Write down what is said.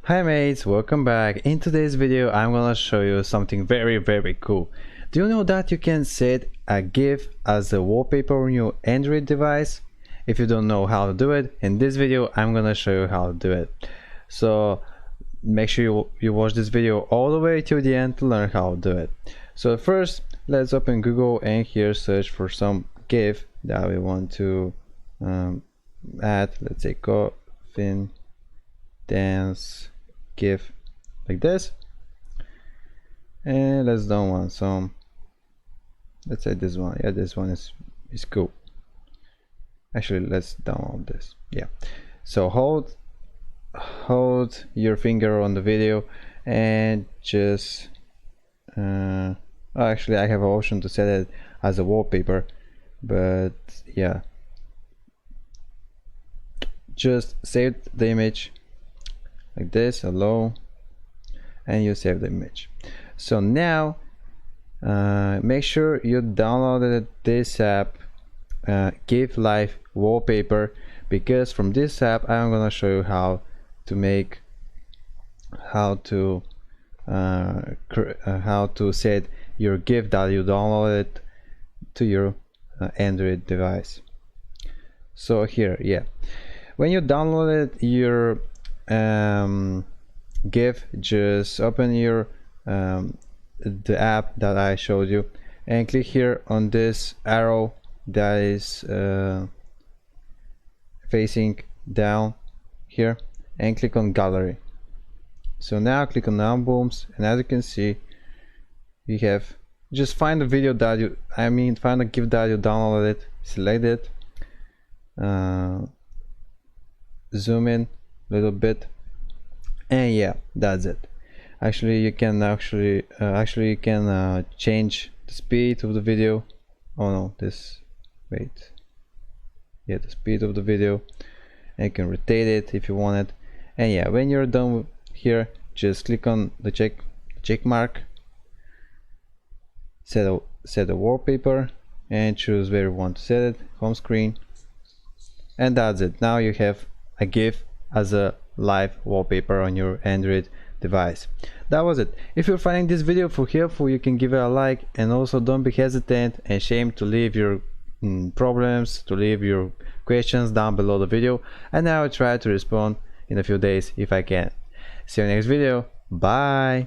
Hi mates, welcome back. In today's video I'm gonna show you something very cool. Do you know that you can set a GIF as a wallpaper on your Android device? If you don't know how to do it, in this video I'm gonna show you how to do it. So make sure you watch this video all the way till the end to learn how to do it. So first let's open Google and here search for some GIF that we want to add. Let's say coffin dance GIF like this, and let's download some. Let's say this one. Yeah, this one is cool. Actually, let's download this. Yeah, so hold your finger on the video and just actually I have an option to set it as a wallpaper, but yeah, just save the image like this, allow, and you save the image. So now make sure you downloaded this app, GIF Live Wallpaper, because from this app I'm gonna show you how to make how to set your GIF that you downloaded to your Android device. So here, yeah, when you downloaded your GIF, just open your the app that I showed you and click here on this arrow that is facing down here and click on gallery. So now click on albums, and as you can see you have just find the video that you find a GIF that you downloaded, select it, zoom in a little bit, and yeah, that's it. Actually you can change the speed of the video. Oh no, this, wait, yeah, the speed of the video, and you can rotate it if you want it. And yeah, when you're done here, just click on the check mark, set a wallpaper, and choose where you want to set it, home screen, and that's it. Now you have a GIF as a live wallpaper on your Android device. That was it. If you're finding this video helpful, you can give it a like, and also don't be hesitant and ashamed to leave your problems, to leave your questions down below the video, and I will try to respond in a few days if I can. See you next video. Bye.